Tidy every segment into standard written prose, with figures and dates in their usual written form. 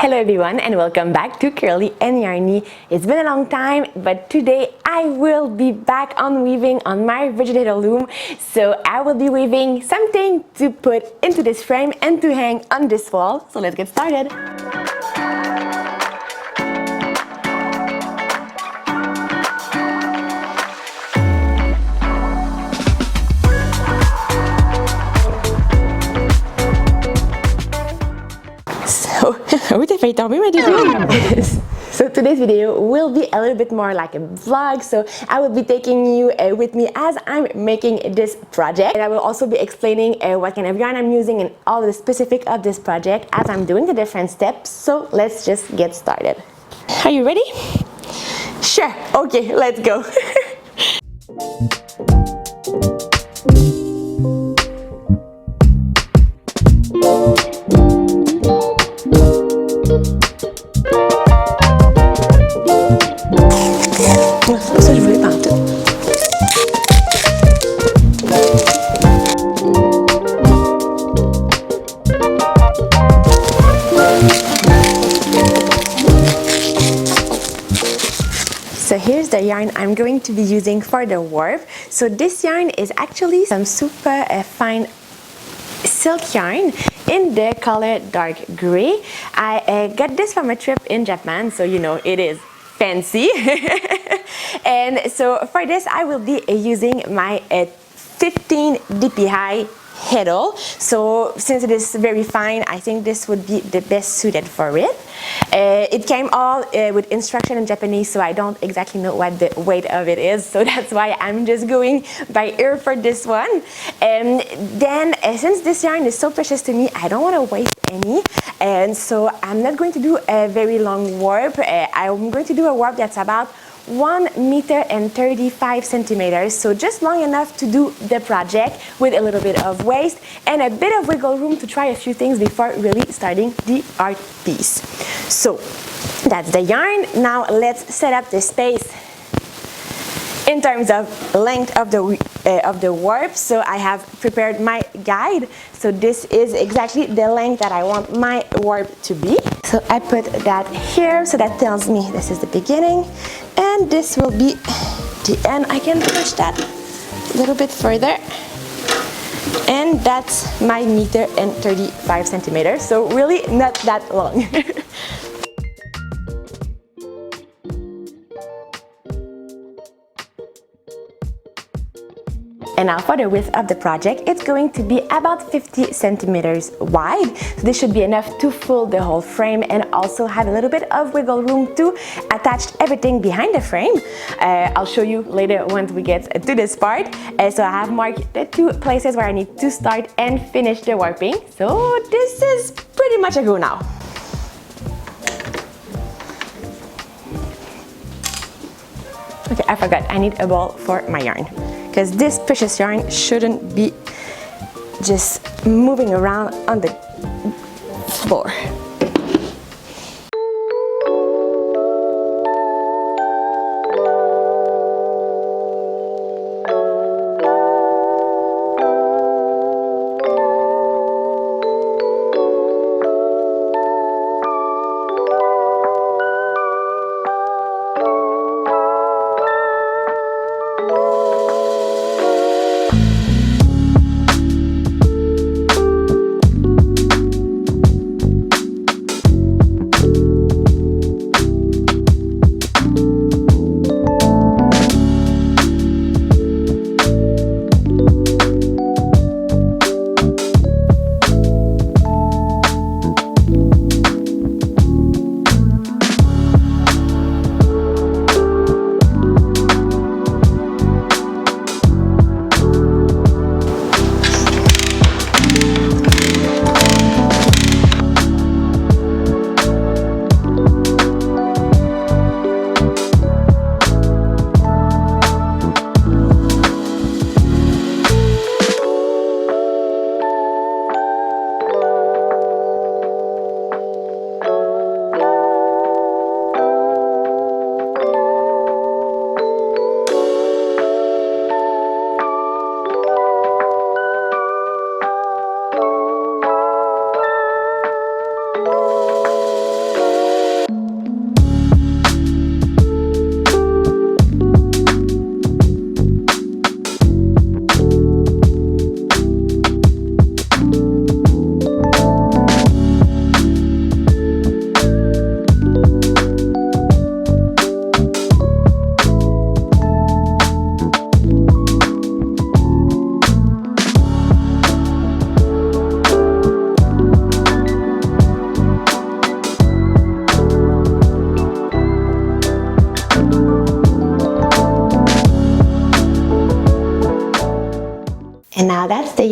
Hello everyone and welcome back to Curly and Yarny. It's been a long time, but today I will be back on weaving on my rigid heddle loom. So I will be weaving something to put into this frame and to hang on this wall. So let's get started. So today's video will be a little bit more like a vlog, so I will be taking you with me as I'm making this project, and I will also be explaining what kind of yarn I'm using and all the specifics of this project as I'm doing the different steps. So let's just get started. Are you ready? Sure. Okay, let's go. Ça, je voulais pas en tout. So here's the yarn I'm going to be using for the warp. So this yarn is actually some super fine silk yarn in the color dark gray. I got this from a trip in Japan, so you know it is fancy. And so for this I will be using my 15 DPI heddle. So since it is very fine, I think this would be the best suited for it. It came all with instruction in Japanese, so I don't exactly know what the weight of it is, so that's why I'm just going by ear for this one. And then since this yarn is so precious to me, I don't want to waste any, and so I'm not going to do a very long warp. I'm going to do a warp that's about 1.35 meters, so just long enough to do the project with a little bit of waist and a bit of wiggle room to try a few things before really starting the art piece. So that's the yarn. Now let's set up the space in terms of length of the warp. So I have prepared my guide. So this is exactly the length that I want my warp to be. So I put that here, so that tells me this is the beginning, and this will be the end. I can push that a little bit further, and that's my 1.35 meters. So really not that long. And now for the width of the project, it's going to be about 50 centimeters wide. So this should be enough to fill the whole frame and also have a little bit of wiggle room to attach everything behind the frame. I'll show you later once we get to this part. So I have marked the two places where I need to start and finish the warping. So this is pretty much a go now. Okay, I forgot, I need a ball for my yarn, because this precious yarn shouldn't be just moving around on the floor.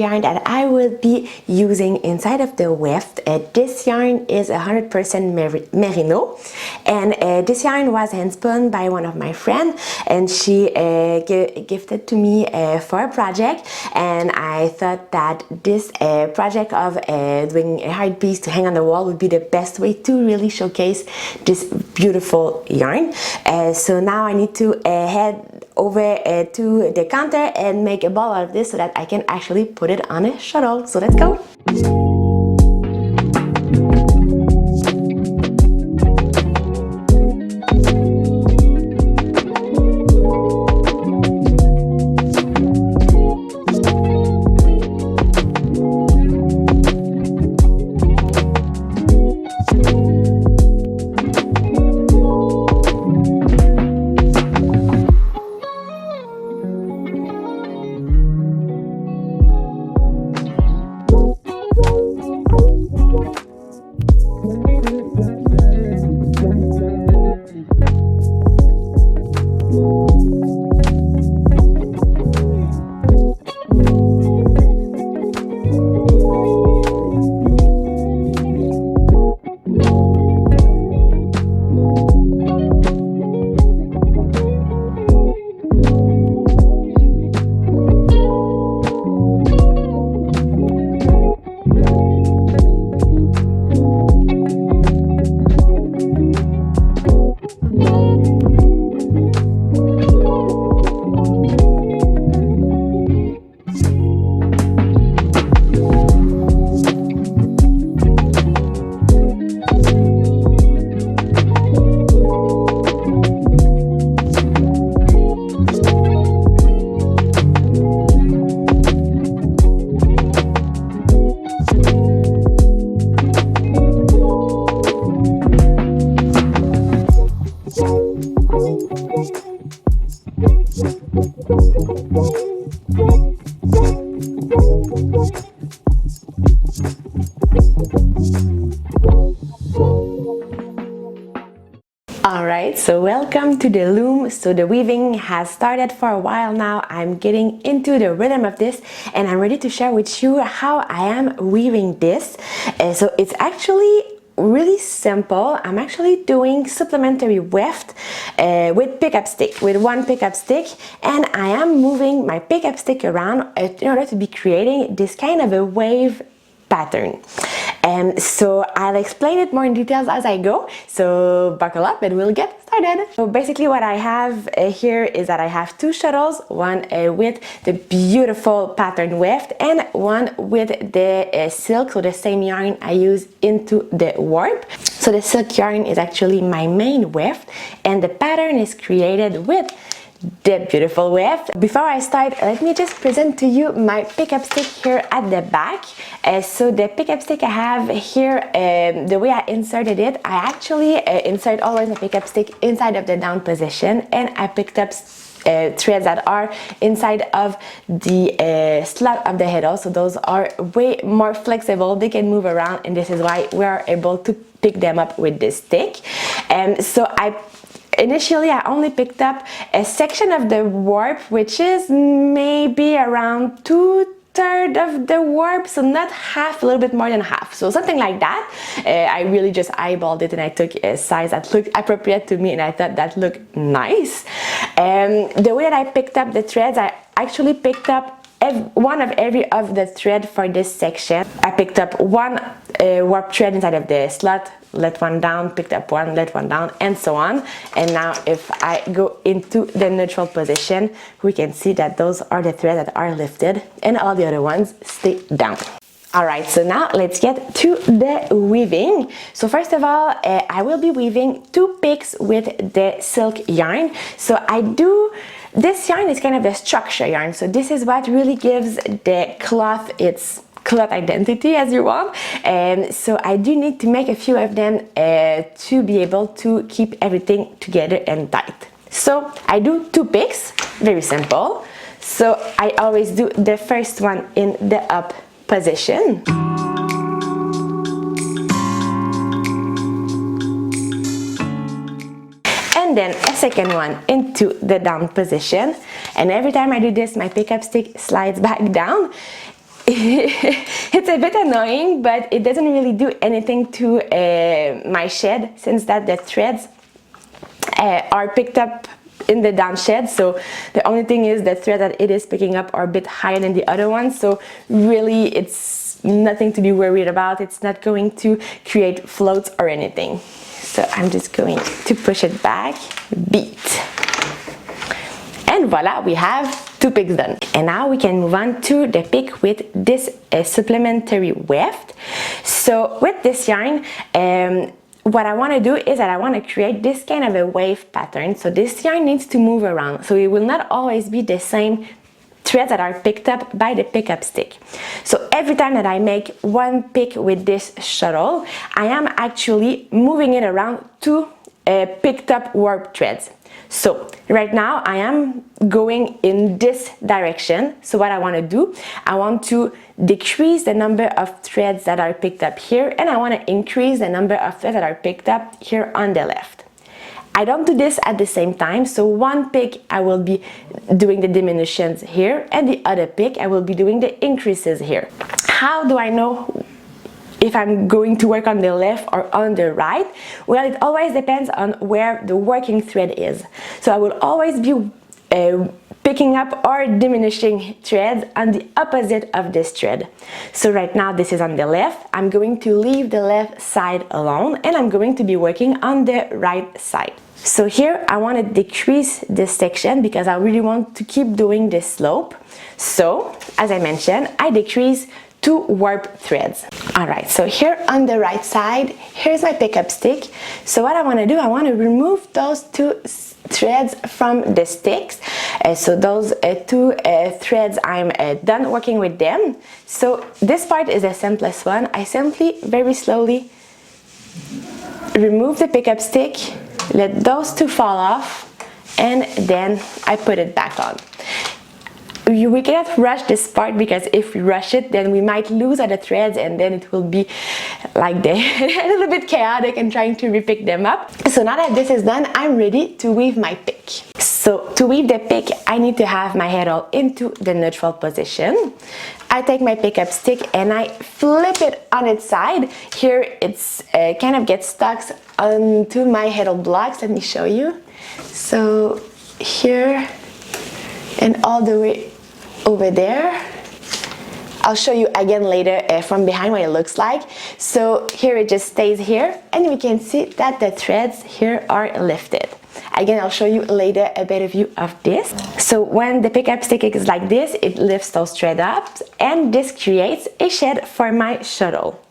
yarn that I will be using inside of the weft. This yarn is 100% merino, and this yarn was hand spun by one of my friends, and she gifted to me for a project, and I thought that this project of doing a hard piece to hang on the wall would be the best way to really showcase this beautiful yarn. So now I need to head over to the counter and make a ball out of this so that I can actually put it on a shuttle. So let's go! Alright, so welcome to the loom. So the weaving has started for a while now. I'm getting into the rhythm of this and I'm ready to share with you how I am weaving this. So it's actually really simple. I'm actually doing supplementary weft with pickup stick, with one pickup stick, and I am moving my pickup stick around in order to be creating this kind of a wave pattern. And so I'll explain it more in details as I go, so buckle up and we'll get started. So basically what I have here is that I have two shuttles, one with the beautiful pattern weft and one with the silk, so the same yarn I use into the warp. So the silk yarn is actually my main weft and the pattern is created with the beautiful weft. Before I start, let me just present to you my pickup stick here at the back. So the pickup stick I have here, the way I inserted it, I actually insert always my pickup stick inside of the down position, and I picked up threads that are inside of the slot of the heddle, so those are way more flexible, they can move around, and this is why we are able to pick them up with this stick. So initially I only picked up a section of the warp, which is maybe around 2/3 of the warp, so not half, a little bit more than half, so something like that. I really just eyeballed it and I took a size that looked appropriate to me and I thought that looked nice. The way that I picked up the threads, I actually picked up one of every of the thread for this section. I picked up one warp thread inside of the slot, let one down, picked up one, let one down, and so on. And now if I go into the neutral position, we can see that those are the threads that are lifted and all the other ones stay down. Alright, so now let's get to the weaving. So first of all, I will be weaving two picks with the silk yarn. So this yarn is kind of the structure yarn, so this is what really gives the cloth its cloth identity, as you want. So I do need to make a few of them to be able to keep everything together and tight. So I do two picks, very simple. So I always do the first one in the up position. And then a second one into the down position, and every time I do this my pickup stick slides back down. it's a bit annoying, but it doesn't really do anything to my shed, since that the threads are picked up in the down shed. So the only thing is the thread that it is picking up are a bit higher than the other ones, so really it's nothing to be worried about. It's not going to create floats or anything. So I'm just going to push it back, beat, and voila, we have 2 picks done. And now we can move on to the pick with this supplementary weft. So with this yarn, what I want to do is that I want to create this kind of a wave pattern. So this yarn needs to move around, so it will not always be the same threads that are picked up by the pickup stick. So every time that I make one pick with this shuttle, I am actually moving it around to picked up warp threads. So right now I am going in this direction. So what I want to do, I want to decrease the number of threads that are picked up here, and I want to increase the number of threads that are picked up here on the left. I don't do this at the same time, so one pick I will be doing the diminutions here, and the other pick I will be doing the increases here. How do I know if I'm going to work on the left or on the right? Well, it always depends on where the working thread is. So I will always be picking up or diminishing threads on the opposite of this thread. So right now this is on the left. I'm going to leave the left side alone, and I'm going to be working on the right side. So here I want to decrease this section because I really want to keep doing this slope. So as I mentioned, I decrease 2 warp threads. Alright, so here on the right side, here's my pickup stick. So what I want to do, I want to remove those 2 threads from the sticks. So those 2 threads, I'm done working with them. So this part is the simplest one. I simply very slowly remove the pickup stick, let those 2 fall off, and then I put it back on. We cannot rush this part, because if we rush it, then we might lose other threads, and then it will be like a little bit chaotic and trying to repick them up. So now that this is done, I'm ready to weave my pick. So to weave the pick, I need to have my heddle into the neutral position. I take my pickup stick and I flip it on its side. Here it's kind of gets stuck onto my heddle blocks. Let me show you. So here and all the way over there. I'll show you again later from behind what it looks like. So here it just stays here, and we can see that the threads here are lifted. Again, I'll show you later a better view of this. So when the pickup stick is like this, it lifts those threads up, and this creates a shed for my shuttle.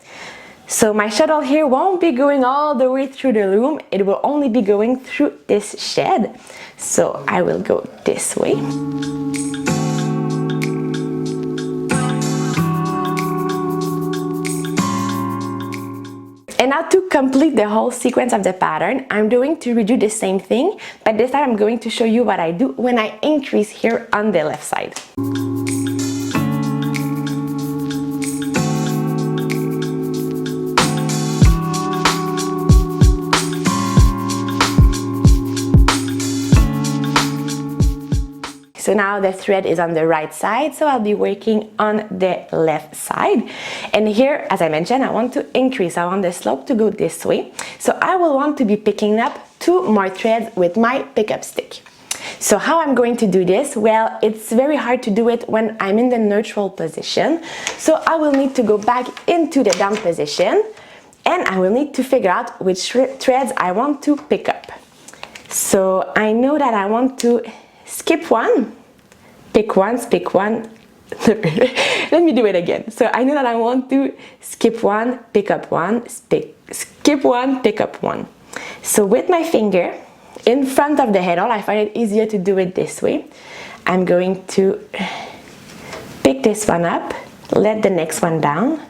So my shuttle here won't be going all the way through the loom, it will only be going through this shed. So I will go this way. And now to complete the whole sequence of the pattern, I'm going to redo the same thing, but this time I'm going to show you what I do when I increase here on the left side. So now the thread is on the right side, so I'll be working on the left side. And here, as I mentioned, I want to increase. I want the slope to go this way. So I will want to be picking up 2 more threads with my pickup stick. So how I'm going to do this? Well, it's very hard to do it when I'm in the neutral position. So I will need to go back into the down position, and I will need to figure out which threads I want to pick up. So I know that I want to skip one, pick one, pick one. Let me do it again. So I know that I want to skip one, pick up one, skip one, pick up one. So with my finger in front of the heddle, I find it easier to do it this way. I'm going to pick this one up, let the next one down,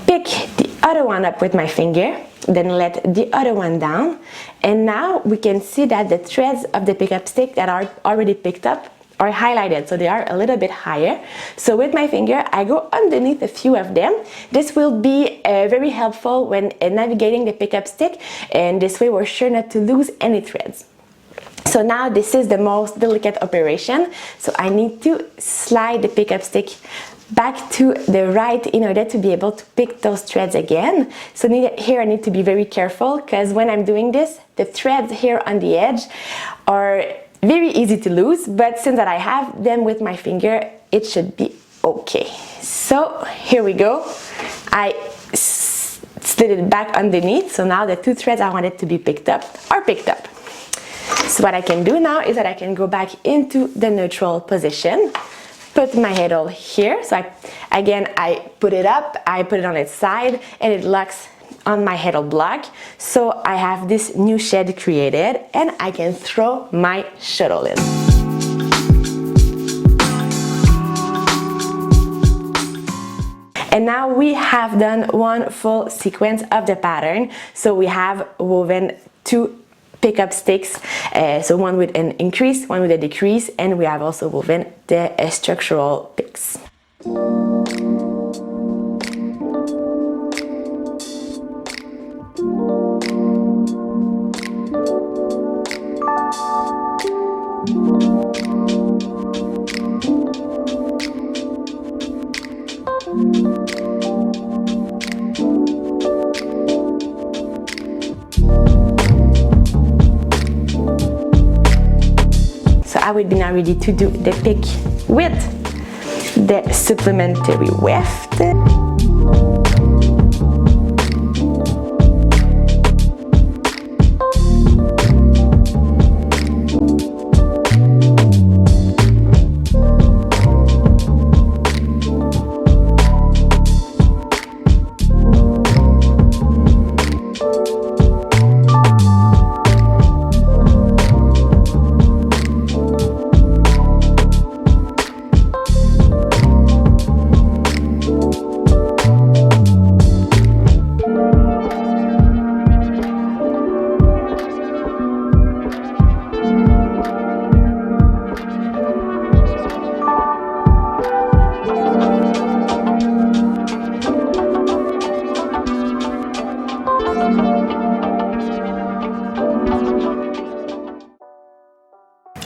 pick the other one up with my finger, then let the other one down, and now we can see that the threads of the pickup stick that are already picked up are highlighted, so they are a little bit higher. So with my finger I go underneath a few of them. This will be very helpful when navigating the pickup stick, and this way we're sure not to lose any threads. So now this is the most delicate operation, so I need to slide the pickup stick back to the right in order to be able to pick those threads again. So here I need to be very careful, because when I'm doing this, the threads here on the edge are very easy to lose, but since that I have them with my finger, it should be okay. So here we go. I slid it back underneath, so now the two threads I wanted to be picked up are picked up. So what I can do now is that I can go back into the neutral position, put my heddle here. So I put it up, I put it on its side, and it locks on my heddle block. So I have this new shed created, and I can throw my shuttle in. And now we have done one full sequence of the pattern. So we have woven two pickup sticks, so one with an increase, one with a decrease, and we have also woven the structural picks. I would be now ready to do the pick with the supplementary weft.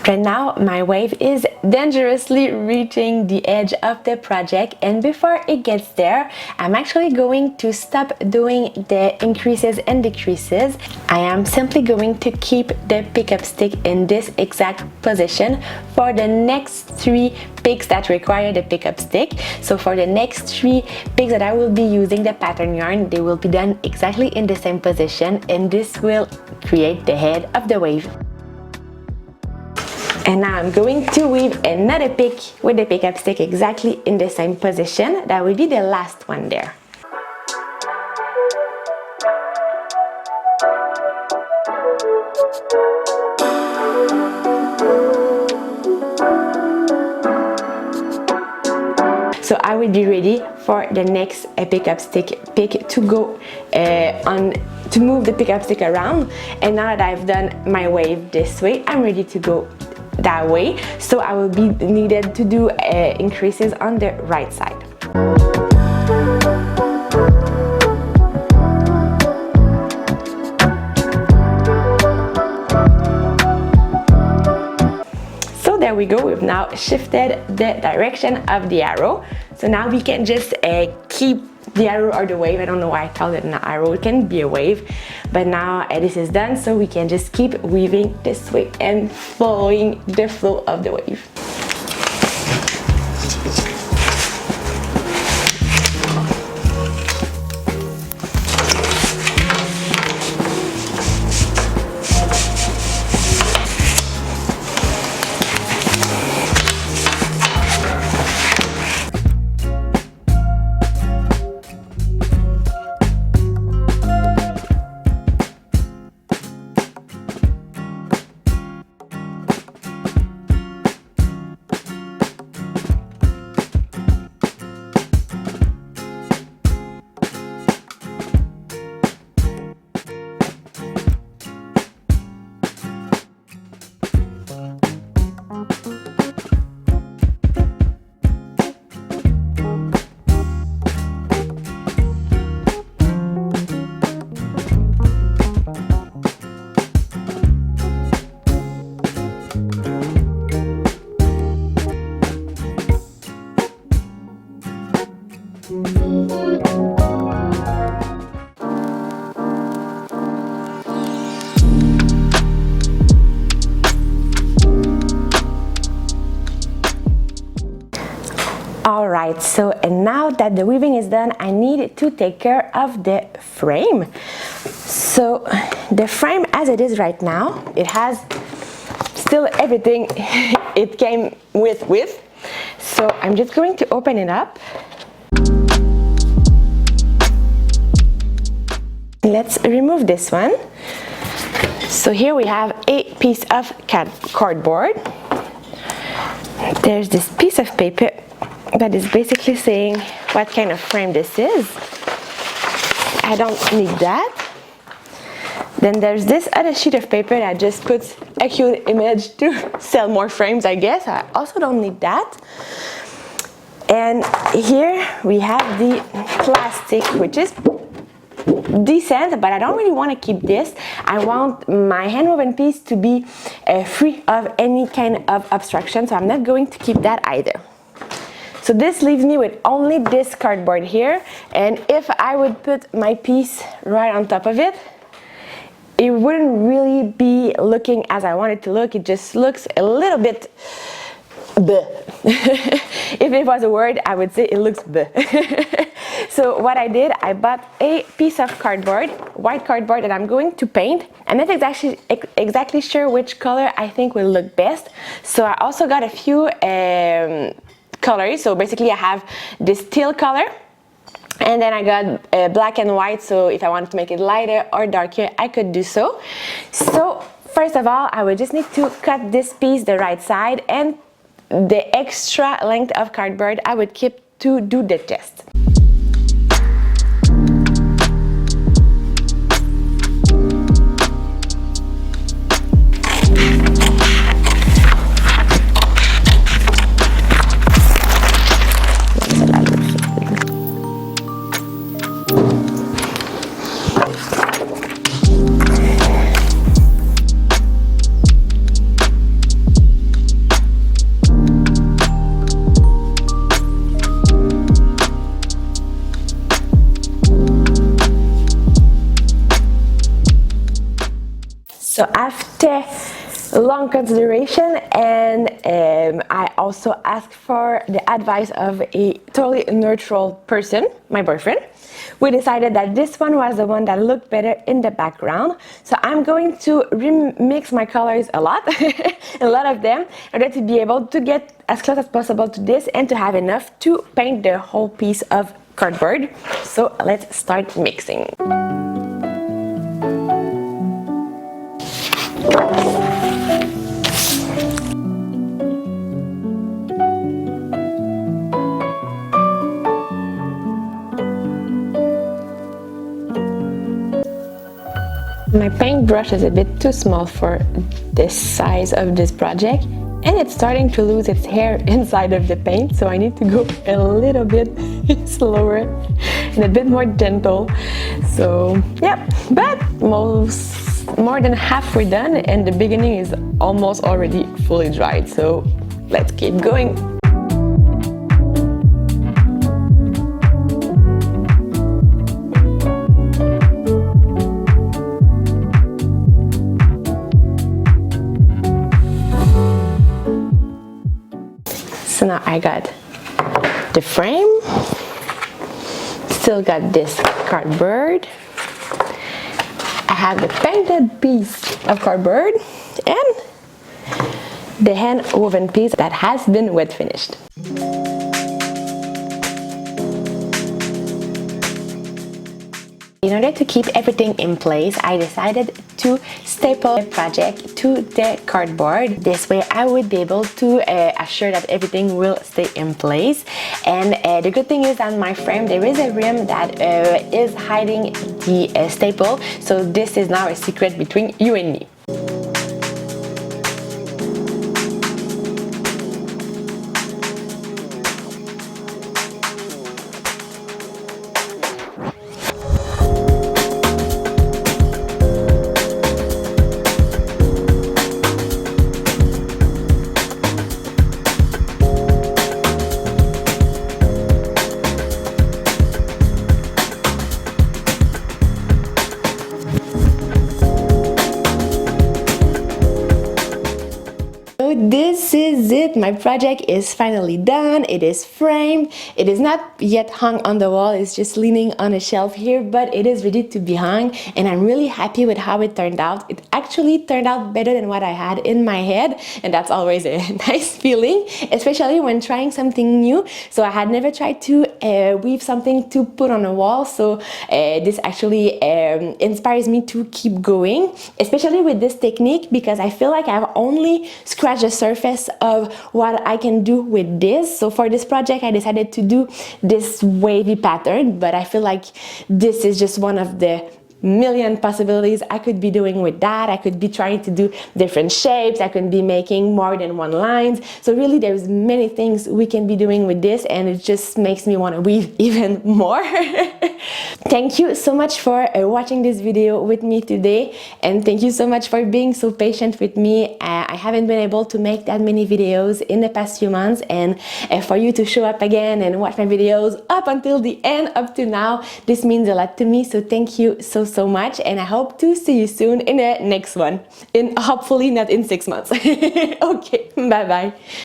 Right now my wave is dangerously reaching the edge of the project, and before it gets there, I'm actually going to stop doing the increases and decreases. I am simply going to keep the pickup stick in this exact position for the next 3 picks that require the pickup stick. So for the next 3 picks that I will be using the pattern yarn, they will be done exactly in the same position, and this will create the head of the wave. And now I'm going to weave another pick with the pickup stick exactly in the same position. That will be the last one there. So I will be ready for the next pickup stick pick to go to move the pickup stick around. And now that I've done my wave this way, I'm ready to go that way. So I will be needed to do increases on the right side. So there we go, we've now shifted the direction of the arrow. So now we can just keep the arrow or the wave. I don't know why I call it an arrow, it can be a wave, but now this is done, so we can just keep weaving this way and following the flow of the wave. Alright, so and now that the weaving is done, I need to take care of the frame. So the frame as it is right now, it has still everything it came with. So I'm just going to open it up. Let's remove this one. So here we have a piece of cardboard. There's this piece of paper that is basically saying what kind of frame this is. I don't need that. Then there's this other sheet of paper that just puts a cute image to sell more frames, I guess. I also don't need that. And here we have the plastic, which is decent, but I don't really want to keep this. I want my handwoven piece to be free of any kind of obstruction, so I'm not going to keep that either. So this leaves me with only this cardboard here, and if I would put my piece right on top of it, it wouldn't really be looking as I want it to look. It just looks a little bit bleh. If it was a word, I would say it looks bleh. So what I did, I bought a piece of cardboard, white cardboard, that I'm going to paint. I'm not exactly sure which color I think will look best. So I also got a few colors. So basically I have this teal color, and then I got black and white, so if I wanted to make it lighter or darker, I could do so. So first of all, I would just need to cut this piece the right side, and the extra length of cardboard I would keep to do the test. So after long consideration, and I also asked for the advice of a totally neutral person, my boyfriend, we decided that this one was the one that looked better in the background. So I'm going to remix my colors a lot, a lot of them, in order to be able to get as close as possible to this and to have enough to paint the whole piece of cardboard. So let's start mixing. My paintbrush is a bit too small for this size of this project, and it's starting to lose its hair inside of the paint, so I need to go a little bit slower and a bit more gentle. So yeah, but more than halfway done, and the beginning is almost already fully dried, so let's keep going. So now I got the frame, still got this cardboard, I have the painted piece of cardboard, and the hand woven piece that has been wet finished. In order to keep everything in place, I decided to staple the project to the cardboard. This way I would be able to assure that everything will stay in place. And the good thing is on my frame there is a rim that is hiding the staple, so this is now a secret between you and me. this is it. My project is finally done. It is framed. It is not yet hung on the wall. It's just leaning on a shelf here, but it is ready to be hung, and I'm really happy with how it turned out. It actually turned out better than what I had in my head, and that's always a nice feeling, especially when trying something new. So I had never tried to weave something to put on a wall, so this actually inspires me to keep going, especially with this technique, because I feel like I've only scratched the surface of what I can do with this. So for this project I decided to do this wavy pattern, but I feel like this is just one of the million possibilities I could be doing with that. I could be trying to do different shapes. I could be making more than one lines. So really there's many things we can be doing with this, and it just makes me want to weave even more. Thank you so much for watching this video with me today, and thank you so much for being so patient with me. I haven't been able to make that many videos in the past few months, and for you to show up again and watch my videos up until the end, up to now, this means a lot to me. So thank you so much, and I hope to see you soon in the next one, hopefully not in 6 months. Okay, bye bye.